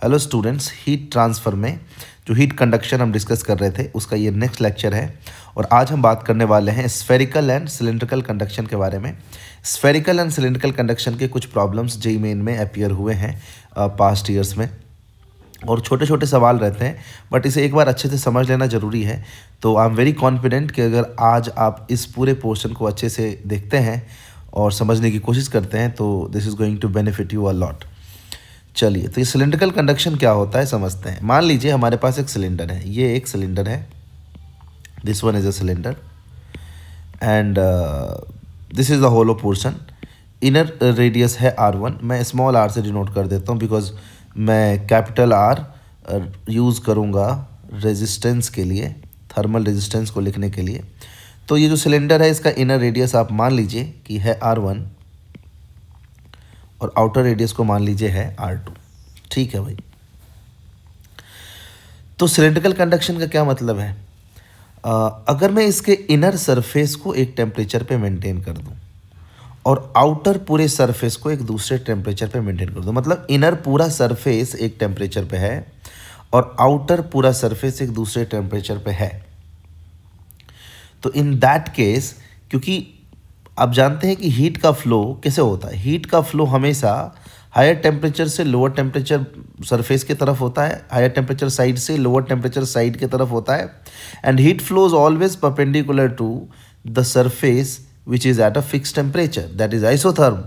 Hello students, heat transfer में जो heat conduction हम डिस्कस कर रहे थे उसका ये नेक्स्ट लेक्चर है और आज हम बात करने वाले हैं स्फेरिकल एंड सिलिंड्रिकल कंडक्शन के बारे में। स्फेरिकल एंड सिलिंड्रिकल कंडक्शन के कुछ प्रॉब्लम्स जेईई मेन में अपीयर हुए हैं पास्ट ईयर्स में और छोटे छोटे सवाल रहते हैं, बट इसे एक बार अच्छे से समझ लेना ज़रूरी है। तो आई एम वेरी कॉन्फिडेंट कि अगर आज आप इस पूरे पोर्शन को अच्छे से देखते हैं और समझने की कोशिश करते हैं तो this is going to benefit you a lot. चलिए, तो ये सिलिंड्रिकल कंडक्शन क्या होता है समझते हैं। मान लीजिए हमारे पास एक सिलेंडर है, ये एक सिलेंडर है, this one is a cylinder and this is the hollow portion. Inner radius है R1, मैं स्मॉल r से डिनोट कर देता हूँ बिकॉज मैं कैपिटल R यूज़ करूँगा रेजिस्टेंस के लिए, थर्मल रेजिस्टेंस को लिखने के लिए। तो ये जो सिलेंडर है इसका इनर रेडियस आप मान लीजिए कि है R1 और आउटर रेडियस को मान लीजिए है R2। ठीक है भाई। तो सिलिंड्रिकल कंडक्शन का क्या मतलब है? अगर मैं इसके इनर सरफेस को एक टेम्परेचर पे मेंटेन कर दूं और आउटर पूरे सरफेस को एक दूसरे टेम्परेचर पे मेंटेन कर दूं, मतलब इनर पूरा सरफेस एक टेम्परेचर पे है और आउटर पूरा सरफेस एक दूसरे टेम्परेचर पे है, तो इन दैट केस, क्योंकि आप जानते हैं कि हीट का फ्लो कैसे होता है, हीट का फ्लो हमेशा हायर टेम्परेचर से लोअर टेम्परेचर सरफेस की तरफ होता है, हायर टेम्परेचर साइड से लोअर टेम्परेचर साइड की तरफ होता है, and heat flows always perpendicular to the surface which is at a fix temperature, that is isotherm.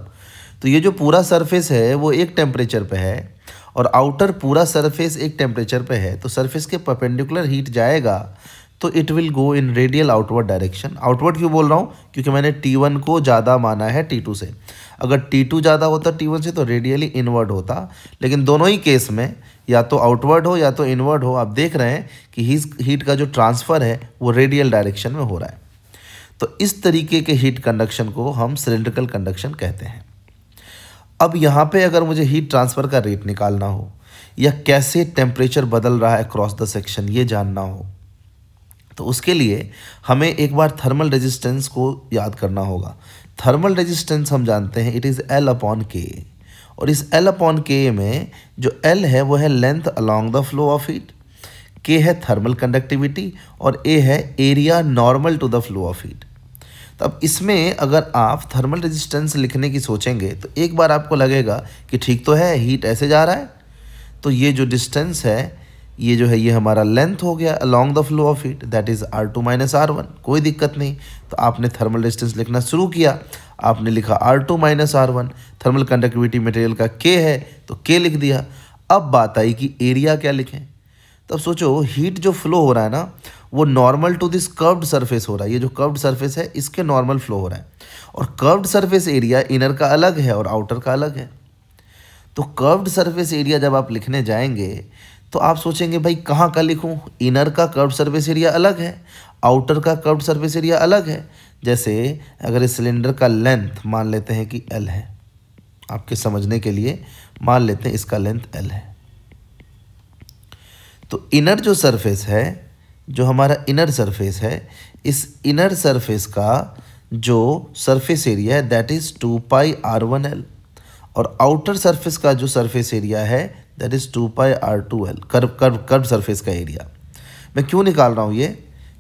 तो ये जो पूरा सरफेस है वो एक टेम्परेचर पे है और आउटर पूरा सरफेस एक टेम्परेचर पे है, तो सरफेस के परपेंडिकुलर हीट जाएगा तो it will go in radial outward direction. Outward क्यों बोल रहा हूँ? क्योंकि मैंने T1 को ज़्यादा माना है T2 से। अगर T2 ज़्यादा होता T1 से तो रेडियली इनवर्ड होता, लेकिन दोनों ही केस में या तो आउटवर्ड हो या तो इनवर्ड हो, आप देख रहे हैं कि हीट का जो ट्रांसफ़र है वो रेडियल डायरेक्शन में हो रहा है। तो इस तरीके के हीट कंडक्शन को हम सिलिंड्रिकल कंडक्शन कहते हैं। अब यहाँ पे अगर मुझे हीट ट्रांसफ़र का रेट निकालना हो या कैसे टेम्परेचर बदल रहा है क्रॉस द सेक्शन ये जानना हो, तो उसके लिए हमें एक बार थर्मल रेजिस्टेंस को याद करना होगा। थर्मल रेजिस्टेंस हम जानते हैं इट इज़ L/K, और इस L/K में जो L है वो है length along the flow of heat, K है थर्मल कंडक्टिविटी और A है area normal to the flow of heat. तो अब इसमें अगर आप थर्मल रेजिस्टेंस लिखने की सोचेंगे तो एक बार आपको लगेगा कि ठीक तो है, हीट ऐसे जा रहा है, तो ये जो डिस्टेंस है ये जो है ये हमारा लेंथ हो गया along the flow of heat, that is R2 - R1। कोई दिक्कत नहीं, तो आपने थर्मल रेजिस्टेंस लिखना शुरू किया, आपने लिखा R2 - R1। Thermal conductivity material का K है तो K लिख दिया। अब बात आई कि एरिया क्या लिखें। तब सोचो हीट जो फ्लो हो रहा है ना वो normal to this curved surface हो रहा है, ये जो कर्व्ड सरफेस है इसके नॉर्मल फ्लो हो रहा है, और कर्व्ड सरफेस एरिया इनर का अलग है और आउटर का अलग है। तो कर्व्ड सरफेस एरिया जब आप लिखने जाएंगे तो आप सोचेंगे भाई कहाँ का लिखूँ, इनर का कर्व्ड सरफेस एरिया अलग है, आउटर का कर्व्ड सरफेस एरिया अलग है। जैसे अगर इस सिलेंडर का लेंथ मान लेते हैं कि L है, आपके समझने के लिए मान लेते हैं इसका लेंथ L है, तो इनर जो सरफेस है, जो हमारा इनर सरफेस है, इस इनर सरफेस का जो सरफेस एरिया है दैट इज़ 2πr1L, और आउटर सरफेस का जो सरफेस एरिया है that is 2πr2L, curve surface का एरिया। मैं क्यों निकाल रहा हूँ ये?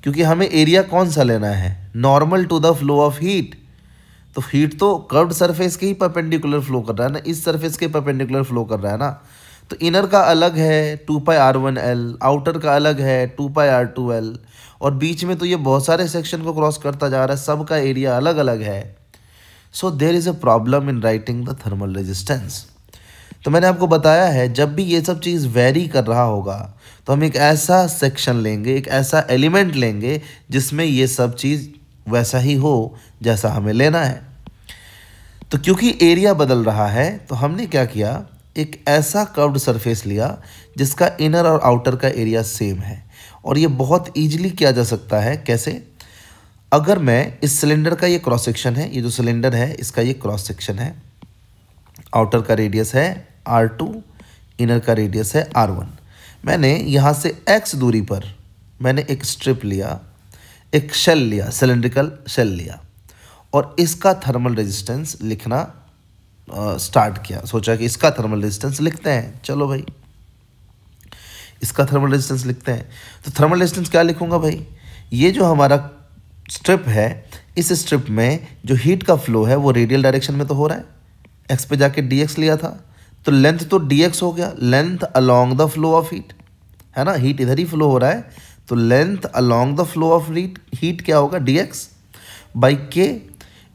क्योंकि हमें एरिया कौन सा लेना है, normal to the flow of heat. तो हीट तो कर्व्ड सरफेस के ही परपेंडिकुलर फ्लो कर रहा है ना, इस सरफेस के परपेंडिकुलर फ्लो कर रहा है ना। तो इनर का अलग है 2πr1L, आउटर का अलग है 2πr2L, और बीच में तो ये बहुत सारे सेक्शन को क्रॉस करता जा रहा है, सब का एरिया अलग अलग है। So there is a problem in writing the thermal resistance. तो मैंने आपको बताया है जब भी ये सब चीज़ वेरी कर रहा होगा तो हम एक ऐसा सेक्शन लेंगे, एक ऐसा एलिमेंट लेंगे जिसमें ये सब चीज़ वैसा ही हो जैसा हमें लेना है। तो क्योंकि एरिया बदल रहा है तो हमने क्या किया, एक ऐसा कर्व्ड सरफेस लिया जिसका इनर और आउटर का एरिया सेम है, और ये बहुत ईजिली किया जा सकता है। कैसे? अगर मैं इस सिलेंडर का ये क्रॉस सेक्शन है, ये जो सिलेंडर है इसका ये क्रॉस सेक्शन है, आउटर का रेडियस है R2, इनर का रेडियस है R1। मैंने यहाँ से x दूरी पर मैंने एक स्ट्रिप लिया, एक शेल लिया, सिलेंड्रिकल शेल लिया, और इसका थर्मल रेजिस्टेंस लिखना स्टार्ट किया। सोचा कि इसका थर्मल रेजिस्टेंस लिखते हैं, चलो भाई। इसका थर्मल रेजिस्टेंस लिखते हैं। तो थर्मल रेजिस्टेंस क्या लिखूंगा भाई, ये जो हमारा स्ट्रिप है, इस स्ट्रिप में जो हीट का फ्लो है वो रेडियल डायरेक्शन में तो हो रहा है, एक्स पे जाके dx लिया था, तो लेंथ तो dx हो गया, length along the flow of heat, है ना, हीट इधर ही फ्लो हो रहा है, तो length along the flow of heat क्या होगा, dx बाई के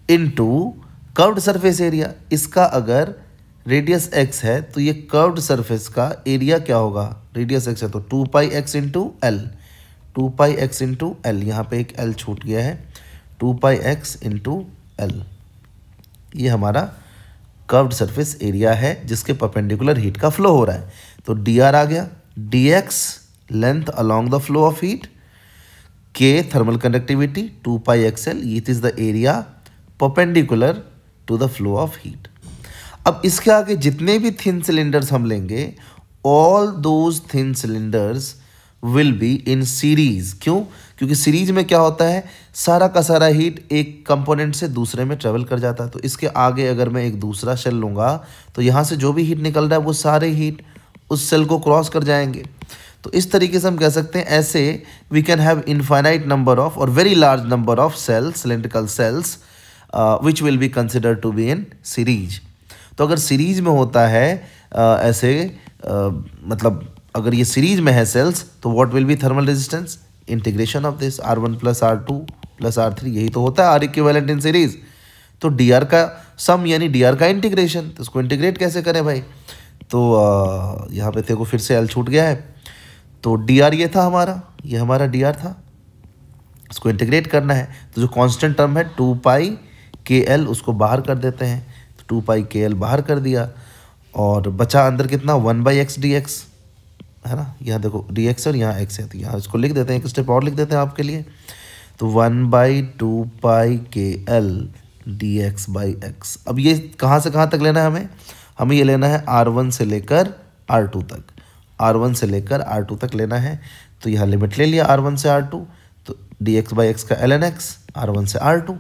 इनटू कर्व्ड सरफेस एरिया। इसका अगर रेडियस x है तो ये कर्व्ड सरफेस का एरिया क्या होगा, रेडियस x है तो 2 x into L, 2 x into L, यहाँ पे एक l छूट गया है, 2 x इंटू एल, ये हमारा कर्व्ड सरफेस एरिया है जिसके परपेंडिकुलर हीट का फ्लो हो रहा है। तो dr आ गया, dx length along the flow of heat, k thermal conductivity 2 xl, it is the area perpendicular to the flow of heat. अब इसके आगे जितने भी थिन सिलेंडर्स हम लेंगे, all those thin cylinders will be in series. क्यों? क्योंकि series में क्या होता है, सारा का सारा हीट एक कंपोनेंट से दूसरे में ट्रेवल कर जाता है। तो इसके आगे अगर मैं एक दूसरा शेल लूँगा तो यहाँ से जो भी हीट निकल रहा है वो सारे हीट उस सेल को क्रॉस कर जाएंगे। तो इस तरीके से हम कह सकते हैं, ऐसे we can have infinite number of और very large number of cells, cylindrical cells, which will be consider to be in series. तो अगर सीरीज में होता है मतलब अगर ये सीरीज में है सेल्स, तो what will be thermal resistance, integration of this R1 plus R2 plus R3, यही तो होता है R इक्विवेलेंट इन सीरीज। तो dr का सम यानी dr का इंटीग्रेशन, तो उसको इंटीग्रेट कैसे करें भाई, तो यहाँ पे देखो फिर से l छूट गया है, तो dr ये था हमारा, ये हमारा dr था, इसको इंटीग्रेट करना है। तो जो कांस्टेंट टर्म है 2 kl उसको बाहर कर देते हैं, तो 2 kl बाहर कर दिया और बचा अंदर कितना 1/x dx, है ना, यहाँ देखो dx और यहाँ x है, तो यहाँ इसको लिख देते हैं, एक स्टेप और लिख देते हैं आपके लिए। तो 1/2 kl dx/x। अब ये कहाँ से कहाँ तक लेना है हमें ये लेना है R1 से लेकर R2 तक, R1 से लेकर R2 तक लेना है। तो यहाँ लिमिट ले लिया R1 से R2, तो dx/x का ln x, R1 से R2,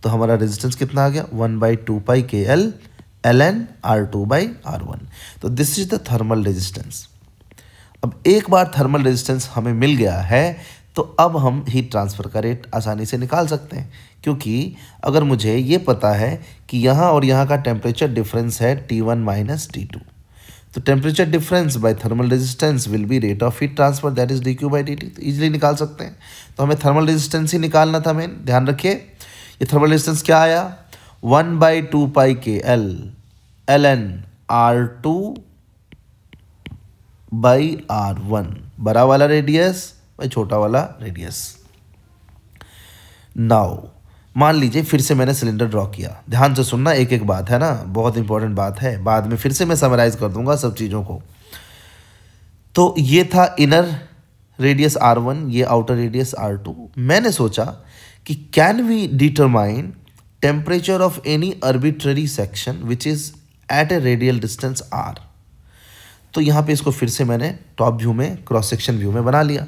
तो हमारा रेजिस्टेंस कितना आ गया 1/2 kl ln R2/R1। तो this is the thermal resistance. अब एक बार थर्मल रेजिस्टेंस हमें मिल गया है तो अब हम हीट ट्रांसफ़र का रेट आसानी से निकाल सकते हैं, क्योंकि अगर मुझे ये पता है कि यहाँ और यहाँ का टेम्परेचर डिफरेंस है T1 माइनस T2, तो temperature difference by thermal resistance will be rate of heat transfer, that is dQ/dt। तो ईजिली निकाल सकते हैं। तो हमें थर्मल रेजिस्टेंस ही निकालना था मेन, ध्यान रखिए। ये थर्मल रेजिस्टेंस क्या आया, 1/2 kl ln R2/R1, बड़ा वाला रेडियस भाई छोटा वाला रेडियस। नाउ मान लीजिए फिर से मैंने सिलेंडर ड्रॉ किया, ध्यान से सुनना, एक एक बात है ना, बहुत इंपॉर्टेंट बात है, बाद में फिर से मैं समराइज कर दूंगा सब चीज़ों को। तो ये था इनर रेडियस R1, ये आउटर रेडियस R2। मैंने सोचा कि can we determine temperature of any arbitrary section which is at a radial distance R। तो यहाँ पे इसको फिर से मैंने टॉप व्यू में, क्रॉस सेक्शन व्यू में बना लिया।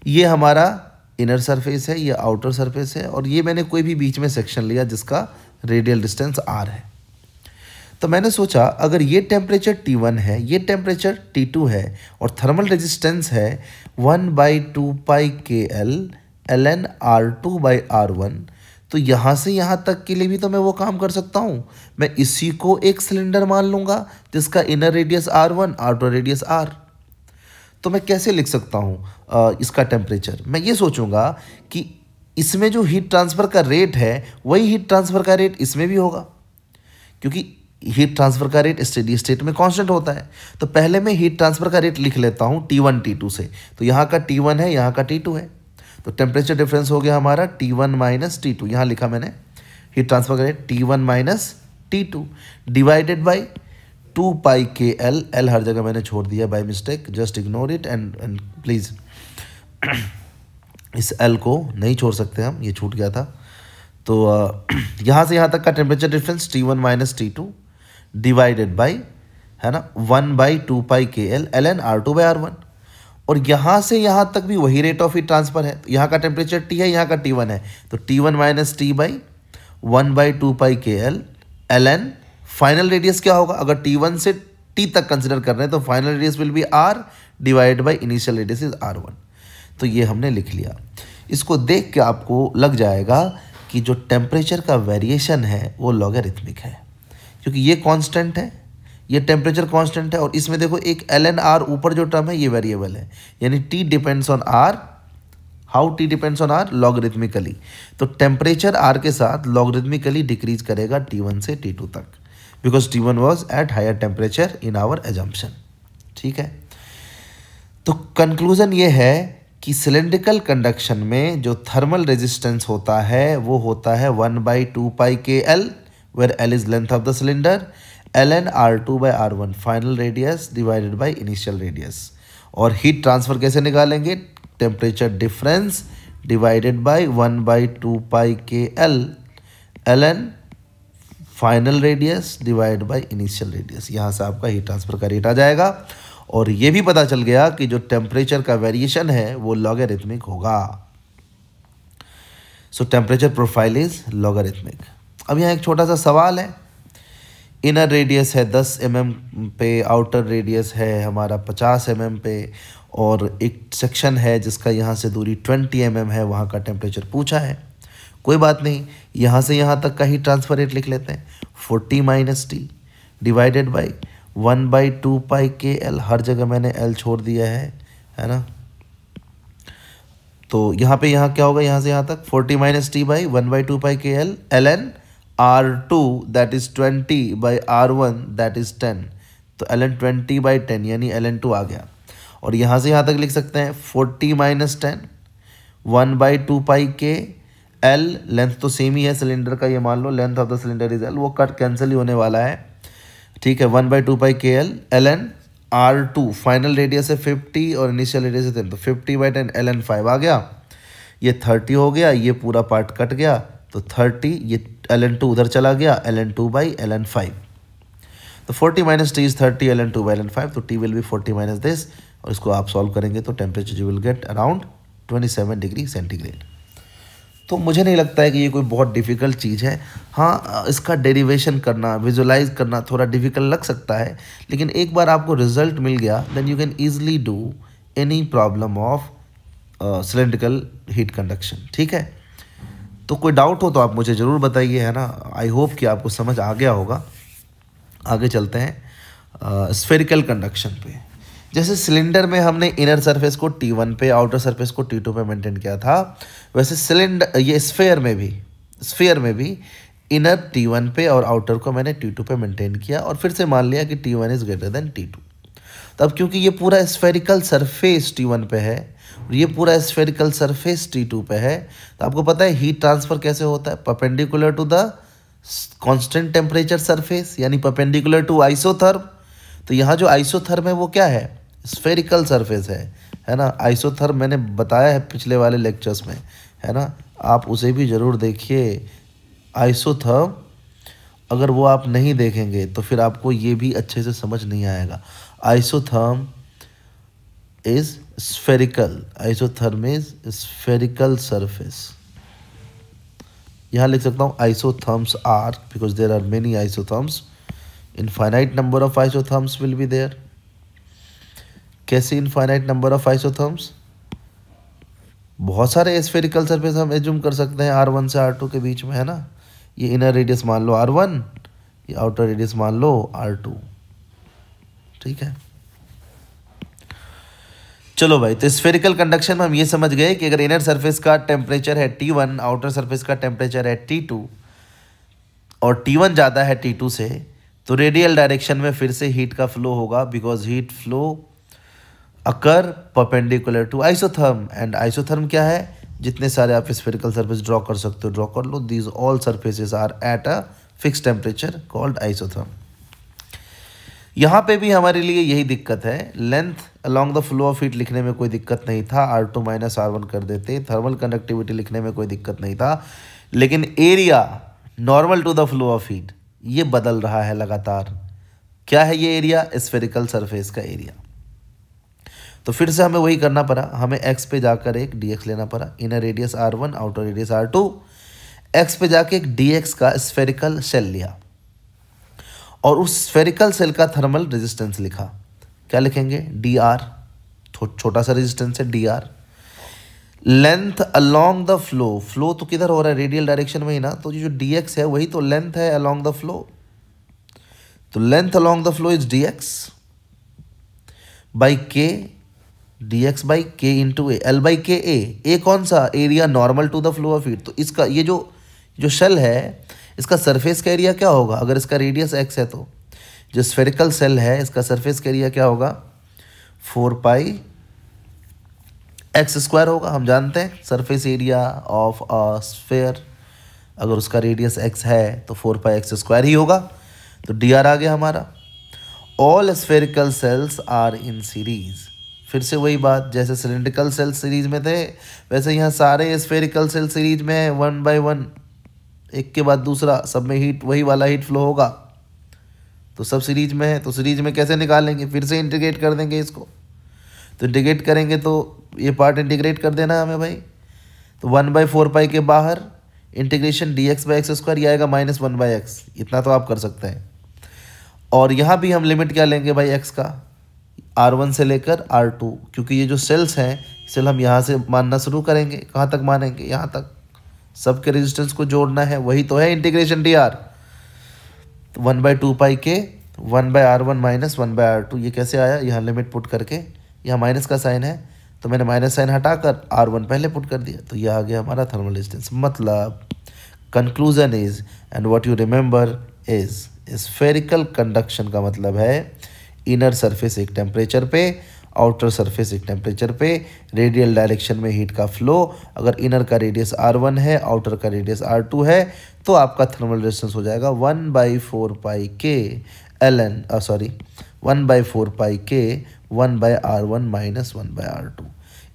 ये हमारा इनर सरफेस है, ये आउटर सरफेस है, और ये मैंने कोई भी बीच में सेक्शन लिया जिसका रेडियल डिस्टेंस R है। तो मैंने सोचा अगर ये टेम्परेचर T1 है, ये टेम्परेचर T2 है, और थर्मल रेजिस्टेंस है 1/2 kl ln R2/R1, तो यहाँ से यहाँ तक के लिए भी तो मैं वो काम कर सकता हूँ। मैं इसी को एक सिलेंडर मान लूँगा जिसका inner radius R1, outer radius R। तो मैं कैसे लिख सकता हूँ इसका टेम्परेचर, मैं ये सोचूंगा कि इसमें जो हीट ट्रांसफ़र का रेट है वही हीट ट्रांसफ़र का रेट इसमें भी होगा, क्योंकि हीट ट्रांसफ़र का रेट स्टेडी स्टेट में कांस्टेंट होता है। तो पहले मैं हीट ट्रांसफ़र का रेट लिख लेता हूँ T1 T2 से, तो यहाँ का T1 है, यहाँ का T2 है, तो टेम्परेचर डिफरेंस हो गया हमारा T1 माइनस T2। यहाँ लिखा मैंने हीट ट्रांसफ़र का rate T1 minus T2 divided by 2 kl, l हर जगह मैंने छोड़ दिया by mistake, just ignore it and please इस l को नहीं छोड़ सकते हम, ये छूट गया था। तो यहाँ से यहाँ तक का temperature difference T1 minus T2 divided by, है ना, 1/2 kl ln R2/R1, और यहाँ से यहाँ तक भी वही रेट ऑफ हीट ट्रांसफ़र है। तो यहाँ का टेम्परेचर T है, यहाँ का T1 है, तो T1 minus T by 1/2 kl ln final radius क्या होगा, अगर T1 से टी तक कंसिडर कर रहे हैं तो final radius will be R divided by initial radius is r1। तो ये हमने लिख लिया। इसको देख के आपको लग जाएगा कि जो टेम्परेचर का वेरिएशन है वो लॉगरिथमिक है, क्योंकि ये कांस्टेंट है, ये टेम्परेचर कांस्टेंट है, और इसमें देखो एक ln r ऊपर जो टर्म है ये वेरिएबल है, यानी t depends on r। How t depends on r? Logarithmically. तो टेम्परेचर r के साथ लॉगरिथमिकली डिक्रीज करेगा T1 से T2 तक, because T1 was at higher temperature in our assumption. ठीक है, तो कंक्लूजन ये है कि सिलेंड्रिकल कंडक्शन में जो थर्मल रेजिस्टेंस होता है वो होता है 1/2 पाई के L, where L is length of the cylinder, ln r2/r1 final radius divided by initial radius. और हीट ट्रांसफर कैसे निकालेंगे? Temperature difference divided by 1/2 pi के L ln final radius divide by initial radius. यहाँ से आपका heat transfer का rate आ जाएगा, और ये भी पता चल गया कि जो टेम्परेचर का वेरिएशन है वो लॉगरिथमिक होगा। सो टेम्परेचर प्रोफाइल इज लॉगरिथमिक। अब यहाँ एक छोटा सा सवाल है, इनर रेडियस है 10 mm पे, आउटर रेडियस है हमारा 50 mm पे, और एक सेक्शन है जिसका यहाँ से दूरी 20 mm है, वहाँ का टेम्परेचर पूछा है। कोई बात नहीं, यहाँ से यहाँ तक का ही ट्रांसफर रेट लिख लेते हैं, 40 - t डिवाइडेड बाई 1/2 पाई के एल। हर जगह मैंने एल छोड़ दिया है ना। तो यहाँ पे यहाँ क्या होगा, यहाँ से यहाँ तक 40 - t बाई 1/2 पाई के L ln r2 that is 20/r1 that is 10। तो ln 20/10 यानी ln 2 आ गया। और यहाँ से यहाँ तक लिख सकते हैं 40 - 10 1/2 पाई के एल, लेंथ तो सेम ही है सिलेंडर का, ये मान लो length of the cylinder is L, वो कट कैंसिल ही होने वाला है। ठीक है, 1/2 पाई के L ln r2 final radius है 50 और इनिशियल रेडियस है 10, तो 50/10 ln 5 आ गया। ये 30 हो गया, ये पूरा पार्ट कट गया, तो 30, ये ln 2 उधर चला गया, ln 2/ln 5। तो 40 - t इज 30 ln 2/ln 5, तो t विल बी 40 - दिस, और इसको आप सॉल्व करेंगे तो temperature you will get around 27 degree centigrade. तो मुझे नहीं लगता है कि ये कोई बहुत डिफ़िकल्ट चीज़ है। हाँ, इसका डेरिवेशन करना, विजुलाइज करना थोड़ा डिफ़िकल्ट लग सकता है, लेकिन एक बार आपको रिजल्ट मिल गया then you can easily do any problem of cylindrical heat conduction. ठीक है, तो कोई डाउट हो तो आप मुझे ज़रूर बताइए, है ना। आई होप कि आपको समझ आ गया होगा। आगे चलते हैं स्फेरिकल कंडक्शन पे। जैसे सिलेंडर में हमने इनर सरफेस को T1 पे, आउटर सरफेस को T2 पे मेंटेन किया था, वैसे सिलेंडर ये स्फेयर में भी इनर T1 पे और आउटर को मैंने T2 पे मेंटेन किया, और फिर से मान लिया कि T1 is greater than T2। तब क्योंकि ये पूरा स्फेरिकल सरफेस T1 पे है और ये पूरा स्फेरिकल सरफेस T2 पे है, तो आपको पता है हीट ट्रांसफर कैसे होता है? Perpendicular to the constant temperature surface, यानी परपेंडिकुलर टू आइसोथर्म। तो यहाँ जो आइसोथर्म है वो क्या है? स्फेरिकल सरफेस है ना। आइसोथर्म मैंने बताया है पिछले वाले लेक्चर्स में, है ना, आप उसे भी ज़रूर देखिए। आइसोथर्म अगर वो आप नहीं देखेंगे तो फिर आपको ये भी अच्छे से समझ नहीं आएगा। Isotherm is spherical, isotherm is spherical surface. यहाँ लिख सकता हूँ isotherms are, because there are many isotherms, infinite number of isotherms will be there. कैसे इनफाइनाइट नंबर ऑफ आइसोथर्म्स? बहुत सारे स्फेरिकल सरफेस हम एज्यूम कर सकते हैं R1 से R2 के बीच में, है ना। ये इनर रेडियस मान लो R1, ये आउटर रेडियस मान लो R2। ठीक है, चलो भाई, तो स्फेरिकल कंडक्शन में हम ये समझ गए कि अगर इनर सरफेस का टेम्परेचर है T1, आउटर सरफेस का टेम्परेचर है T2 और T1 ज़्यादा है T2 से, तो रेडियल डायरेक्शन में फिर से हीट का फ्लो होगा, because heat flow occur perpendicular to isotherm. And isotherm क्या है? जितने सारे आप स्फेरिकल सरफेस ड्रॉ कर सकते हो ड्रॉ कर लो। These all surfaces are at a fix temperature called isotherm. यहाँ पे भी हमारे लिए यही दिक्कत है। Length along the flow of heat लिखने में कोई दिक्कत नहीं था, R2 - R1 कर देते। थर्मल कंडक्टिविटी लिखने में कोई दिक्कत नहीं था, लेकिन area normal to the flow of heat ये बदल रहा है लगातार। क्या है ये एरिया? स्फेरिकल सरफेस का एरिया। तो फिर से हमें वही करना पड़ा, हमें x पे जाकर एक dx लेना पड़ा। Inner radius R1, outer radius R2, x पे जाके एक dx का स्फेरिकल शेल लिया, और उस स्फेरिकल सेल का थर्मल रेजिस्टेंस लिखा, क्या लिखेंगे, डी आर, छोटा सा रेजिस्टेंस है D R. Length along the flow, flow तो किधर हो रहा है, रेडियल डायरेक्शन में ही ना, तो ये जो डी एक्स है वही तो लेंथ है अलोंग द फ्लो, तो length along the flow is D X by K, D X by K into A, L by K A कौन सा, area normal to the flow of heat. तो इसका ये जो शेल है इसका सरफेस का एरिया क्या होगा, अगर इसका रेडियस एक्स है तो जो स्फेरिकल सेल है इसका सरफेस का एरिया क्या होगा, 4 पाई एक्स स्क्वायर होगा। हम जानते हैं surface area of a sphere, अगर उसका रेडियस एक्स है तो 4 पाई एक्स स्क्वायर ही होगा। तो डी आर आ गया हमारा। All spherical shells are in series, फिर से वही बात, जैसे सिलिंड्रिकल सेल सीरीज में थे वैसे यहाँ सारे स्फेरिकल सेल सीरीज में है, 1 बाई 1, एक के बाद दूसरा, सब में हीट वही वाला हीट फ्लो होगा, तो सब सीरीज में है। तो सीरीज में कैसे निकालेंगे, फिर से इंटीग्रेट कर देंगे इसको, तो इंटीग्रेट करेंगे तो ये पार्ट इंटीग्रेट कर देना हमें भाई, तो 1 बाई 4 पाई के बाहर integration D X by x square, ये आएगा -1 बाई एक्स, इतना तो आप कर सकते हैं। और यहाँ भी हम लिमिट क्या लेंगे भाई एक्स का, R1 से लेकर R2, क्योंकि ये जो सेल्स हैं सेल हम यहाँ से मानना शुरू करेंगे, कहाँ तक मानेंगे, यहाँ तक, सबके रेजिस्टेंस को जोड़ना है, वही तो है इंटीग्रेशन डी आर। 1 बाई 2 पाई के 1 by R1 minus 1 by R2, ये कैसे आया, यहाँ लिमिट पुट करके, यहाँ माइनस का साइन है तो मैंने माइनस साइन हटाकर R1 पहले पुट कर दिया, तो ये आ गया हमारा थर्मल रेजिस्टेंस। मतलब conclusion is and what you remember is, spherical conduction का मतलब है इनर सरफेस एक टेम्परेचर पे, आउटर सरफेस एक टेम्परेचर पे, रेडियल डायरेक्शन में हीट का फ्लो। अगर इनर का रेडियस R1 है, आउटर का रेडियस R2 है, तो आपका थर्मल रेजिस्टेंस हो जाएगा 1 बाई 4 पाई के एल 1 बाई 4 पाई के 1 by R1 minus 1 by R2।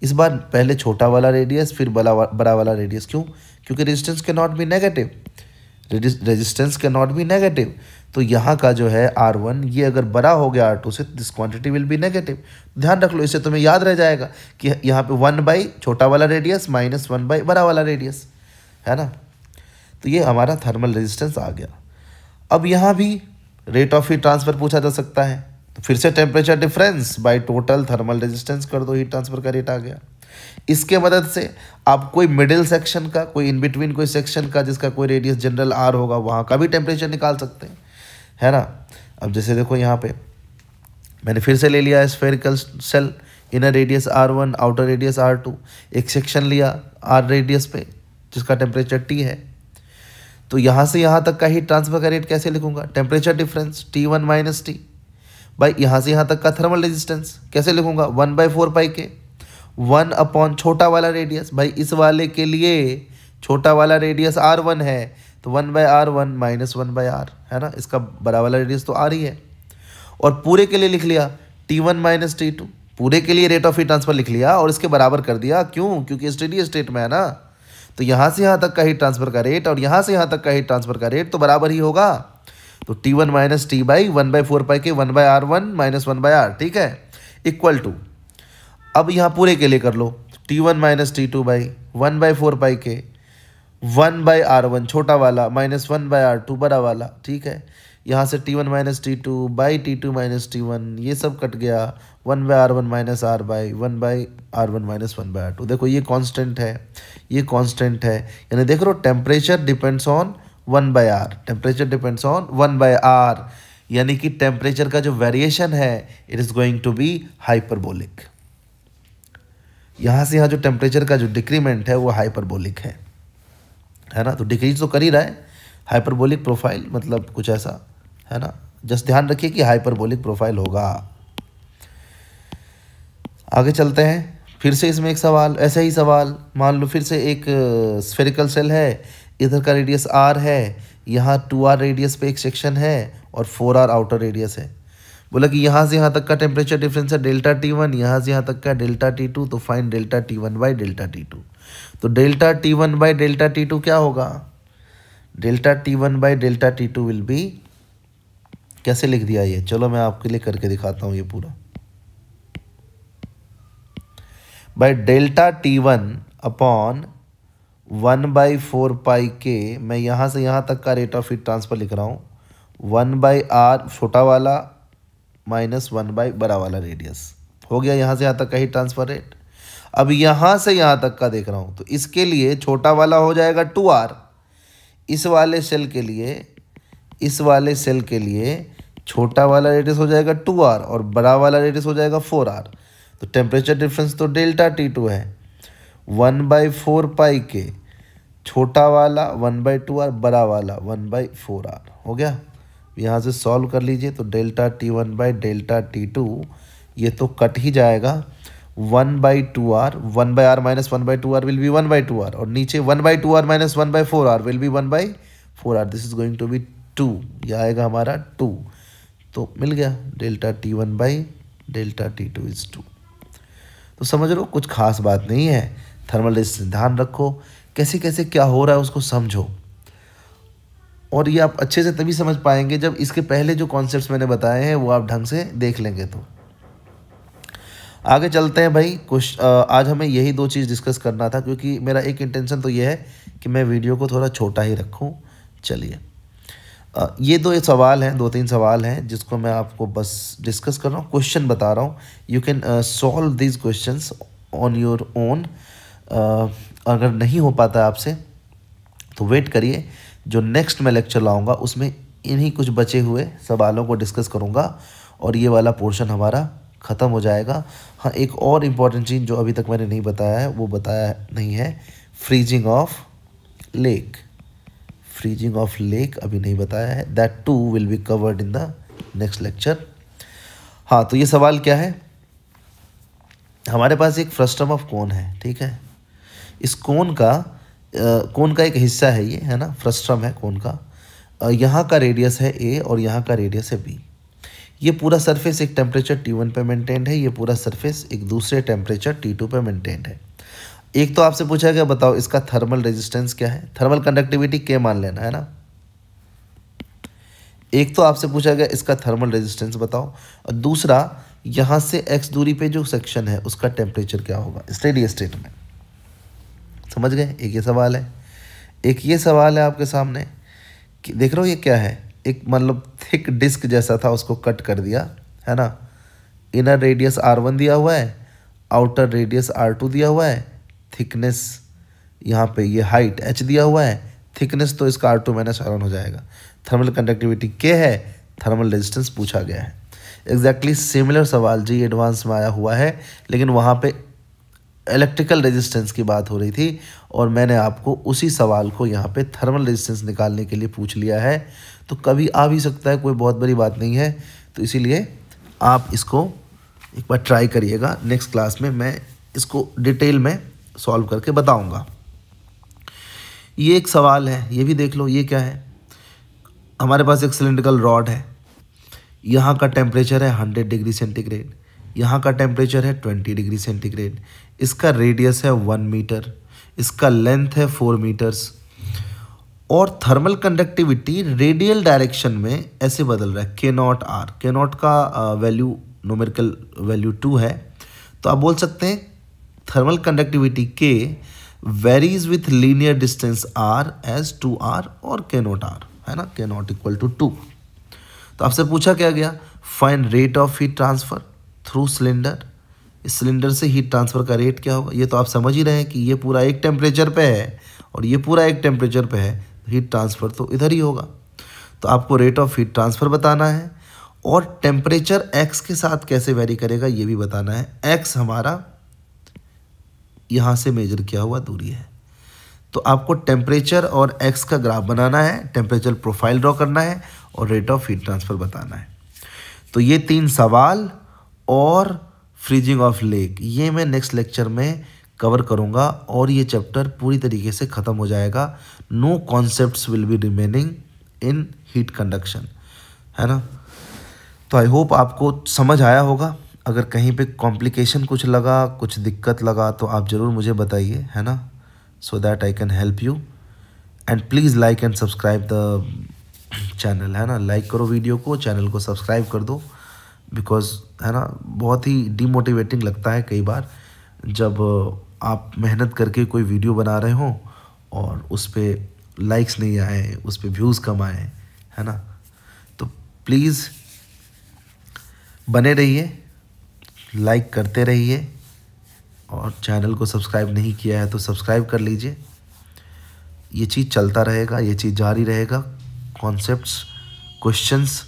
इस बार पहले छोटा वाला रेडियस फिर बड़ा वाला रेडियस, क्यों, क्योंकि resistance can not be negative, resistance can not be negative. तो यहाँ का जो है R1 ये अगर बड़ा हो गया R2 से, this quantity will be negative. ध्यान रख लो, इससे तुम्हें याद रह जाएगा कि यहाँ पे 1 बाई छोटा वाला रेडियस माइनस 1 बाई बड़ा वाला रेडियस है ना। तो ये हमारा थर्मल रेजिस्टेंस आ गया। अब यहाँ भी रेट ऑफ हीट ट्रांसफर पूछा जा सकता है, तो फिर से temperature difference by total thermal resistance कर दो, हीट ट्रांसफर का रेट आ गया। इसके मदद से आप कोई मिडिल सेक्शन का, कोई इन बिटवीन कोई सेक्शन का जिसका कोई रेडियस जनरल R होगा, वहाँ का भी टेम्परेचर निकाल सकते हैं, है ना। अब जैसे देखो यहाँ पे मैंने फिर से ले लिया spherical shell, inner radius R1, outer radius R2, एक सेक्शन लिया R रेडियस पे जिसका टेम्परेचर T है। तो यहाँ से यहाँ तक का हीट ट्रांसफर का रेट कैसे लिखूंगा, temperature difference T1 minus T भाई, यहाँ से यहाँ तक का थर्मल रेजिस्टेंस कैसे लिखूंगा, 1 बाई 4 पाई के 1 अपॉन छोटा वाला रेडियस, भाई इस वाले के लिए छोटा वाला रेडियस R1 है तो 1 by R1 minus 1 by R, है ना, इसका बड़ा वाला रेडियस तो R ही है। और पूरे के लिए लिख लिया T1 माइनस T2, पूरे के लिए रेट ऑफ हीट ट्रांसफर लिख लिया और इसके बराबर कर दिया, क्यों, क्योंकि स्टेडी स्टेट में है ना, तो यहाँ से यहाँ तक का हीट ट्रांसफर का रेट और यहाँ से यहाँ तक का हीट ट्रांसफर का रेट तो बराबर ही होगा। तो T1 minus T by 1 by 4 पाई के 1 by R1 minus 1 by R, ठीक है, इक्वल टू, अब यहाँ पूरे के लिए कर लो T1 minus T2 by 1 by 4 पाई के 1 बाई R1 छोटा वाला माइनस 1 बाई R2 बड़ा वाला, ठीक है। यहाँ से T1 minus T2 by T2 minus T1 ये सब कट गया, 1 by R1 minus R by 1 by R1 minus 1 by R2। देखो ये कांस्टेंट है, ये कांस्टेंट है, यानी देख लो temperature depends on 1 by R, temperature depends on 1 by R, यानी कि टेम्परेचर का जो वेरिएशन है it is going to be hyperbolic. यहाँ से यहाँ जो टेम्परेचर का जो डिक्रीमेंट है वो हाइपरबोलिक है ना, तो डिक्रीज तो कर ही रहा है, हाइपरबोलिक प्रोफाइल मतलब कुछ ऐसा, है ना, जस्ट ध्यान रखिए कि हाइपरबोलिक प्रोफाइल होगा। आगे चलते हैं, फिर से इसमें एक सवाल, ऐसा ही सवाल, मान लो फिर से एक स्फेरिकल सेल है, इधर का रेडियस R है, यहाँ 2R रेडियस पे एक सेक्शन है और 4R आउटर रेडियस है। बोला कि यहाँ से यहाँ तक का टेम्परेचर डिफरेंस है डेल्टा T1, यहाँ से यहाँ तक का डेल्टा T2, तो fine delta T1 by delta T2। तो delta T1 by delta T2 क्या होगा, delta T1 by delta T2 will be, कैसे लिख दिया ये, चलो मैं आपके लिए करके दिखाता हूँ ये पूरा, by delta T1 upon 1 by 4 पाई के, मैं यहाँ से यहाँ तक का रेट ऑफ हीट ट्रांसफर लिख रहा हूँ 1/r छोटा वाला माइनस 1/, बड़ा वाला रेडियस। हो गया यहाँ से यहाँ तक का हीट ट्रांसफर रेट। अब यहाँ से यहाँ तक का देख रहा हूँ, तो इसके लिए छोटा वाला हो जाएगा 2r, इस वाले सेल के लिए छोटा वाला रेडियस हो जाएगा 2r और बड़ा वाला रेडियस हो जाएगा 4r। तो टेम्परेचर डिफरेंस तो डेल्टा T2 है 1/4 पाई के, छोटा वाला 1/2r, बड़ा वाला 1/4r। हो गया, यहाँ से सॉल्व कर लीजिए तो delta T1 by delta T2 ये तो कट ही जाएगा 1/2r, 1/r minus 1/2r will be 1/2r, और नीचे 1/2r minus 1/4r will be 1/4r। This is going to be 2, यह आएगा हमारा 2। तो मिल गया delta T1 by delta T2 is 2। तो समझ लो कुछ खास बात नहीं है। थर्मल रेजिस्टेंस ध्यान रखो, कैसे कैसे क्या हो रहा है उसको समझो, और ये आप अच्छे से तभी समझ पाएंगे जब इसके पहले जो कॉन्सेप्ट्स मैंने बताए हैं वो आप ढंग से देख लेंगे। तो आगे चलते हैं भाई। आज हमें यही 2 चीज़ डिस्कस करना था, क्योंकि मेरा एक इंटेंशन तो ये है कि मैं वीडियो को थोड़ा छोटा ही रखूँ। चलिए, ये 2-3 सवाल हैं जिसको मैं आपको बस डिस्कस कर रहा हूँ, क्वेश्चन बता रहा हूँ। You can solve these questions on your own. अगर नहीं हो पाता आपसे तो वेट करिए, जो नेक्स्ट मैं लेक्चर लाऊंगा उसमें इन्हीं कुछ बचे हुए सवालों को डिस्कस करूंगा और ये वाला पोर्शन हमारा ख़त्म हो जाएगा। हाँ, एक और इम्पॉर्टेंट चीज़ जो अभी तक मैंने नहीं बताया है, वो बताया नहीं है, फ्रीजिंग ऑफ लेक अभी नहीं बताया है। That too will be covered in the next lecture. हाँ, तो ये सवाल क्या है, हमारे पास एक फ्रस्टम ऑफ कोन है, ठीक है। इस कोन का एक हिस्सा है ये, है ना, फ्रस्टम है कोन का। यहाँ का रेडियस है a और यहाँ का रेडियस है b। ये पूरा सरफेस एक टेम्परेचर T1 पे मेंटेन्ड है, ये पूरा सरफेस एक दूसरे टेम्परेचर T2 पे मेंटेन्ड है। एक तो आपसे पूछा गया बताओ इसका थर्मल रेजिस्टेंस क्या है, थर्मल कंडक्टिविटी K मान लेना है ना। एक तो आपसे पूछा गया इसका थर्मल रेजिस्टेंस बताओ, और दूसरा यहाँ से x दूरी पे जो सेक्शन है उसका टेम्परेचर क्या होगा स्टेडी स्टेट में। समझ गए? एक ये सवाल है, एक ये सवाल है आपके सामने कि देख रहे हो ये क्या है, एक मतलब थिक डिस्क जैसा था उसको कट कर दिया, है ना। इनर रेडियस R1 दिया हुआ है, आउटर रेडियस R2 दिया हुआ है, थिकनेस यहाँ पे ये हाइट h दिया हुआ है, थिकनेस तो इसका R2 माइनस R1 हो जाएगा। थर्मल कंडक्टिविटी K है, थर्मल रेजिस्टेंस पूछा गया है। एग्जैक्टली सिमिलर सवाल जी एडवांस में आया हुआ है, लेकिन वहाँ पे इलेक्ट्रिकल रेजिस्टेंस की बात हो रही थी और मैंने आपको उसी सवाल को यहाँ पे थर्मल रेजिस्टेंस निकालने के लिए पूछ लिया है। तो कभी आ भी सकता है, कोई बहुत बड़ी बात नहीं है। तो इसीलिए आप इसको एक बार ट्राई करिएगा, नेक्स्ट क्लास में मैं इसको डिटेल में सॉल्व करके बताऊंगा। ये एक सवाल है, ये भी देख लो, ये क्या है, हमारे पास एक सिलिंड्रिकल रॉड है, यहाँ का टेम्परेचर है 100 डिग्री सेंटीग्रेड, यहाँ का टेम्परेचर है 20 डिग्री सेंटीग्रेड, इसका रेडियस है 1 मीटर, इसका लेंथ है 4 मीटर्स, और थर्मल कंडक्टिविटी रेडियल डायरेक्शन में ऐसे बदल रहा है K0R। K0 का वैल्यू न्यूमेरिकल वैल्यू 2 है, तो आप बोल सकते हैं thermal conductivity K varies with linear distance R as 2R और K0R, है ना, K0 इक्वल टू 2। तो आपसे पूछा क्या गया, find rate of heat transfer through cylinder. इस सिलेंडर से हीट ट्रांसफर का रेट क्या होगा। ये तो आप समझ ही रहे हैं कि ये पूरा एक टेम्परेचर पे है और ये पूरा एक टेम्परेचर पे है, हीट ट्रांसफ़र तो इधर ही होगा। तो आपको रेट ऑफ हीट ट्रांसफ़र बताना है और टेम्परेचर x के साथ कैसे वेरी करेगा ये भी बताना है। x हमारा यहाँ से मेजर किया हुआ दूरी है, तो आपको टेम्परेचर और x का ग्राफ बनाना है, टेम्परेचर प्रोफाइल ड्रॉ करना है और रेट ऑफ हीट ट्रांसफ़र बताना है। तो ये 3 सवाल और फ्रीजिंग ऑफ लेक ये मैं नेक्स्ट लेक्चर में कवर करूँगा और ये चैप्टर पूरी तरीके से ख़त्म हो जाएगा। No concepts will be remaining in heat conduction, है ना। तो आई होप आपको समझ आया होगा। अगर कहीं पे कॉम्प्लिकेशन कुछ लगा, कुछ दिक्कत लगा तो आप ज़रूर मुझे बताइए, है ना, so that I can help you. And please like and subscribe the channel, है ना। लाइक करो वीडियो को, चैनल को सब्सक्राइब कर दो, बिकॉज है ना बहुत ही डीमोटिवेटिंग लगता है कई बार जब आप मेहनत करके कोई वीडियो बना रहे हो और उस पर लाइक्स नहीं आए, उस पर व्यूज़ कम आए, है ना। प्लीज़ बने रहिए, लाइक करते रहिए, और चैनल को सब्सक्राइब नहीं किया है तो सब्सक्राइब कर लीजिए। ये चीज़ चलता रहेगा, ये चीज़ जारी रहेगा। कॉन्सेप्ट्स, क्वेश्चंस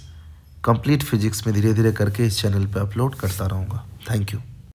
कंप्लीट फिजिक्स में धीरे धीरे करके इस चैनल पे अपलोड करता रहूँगा। Thank you.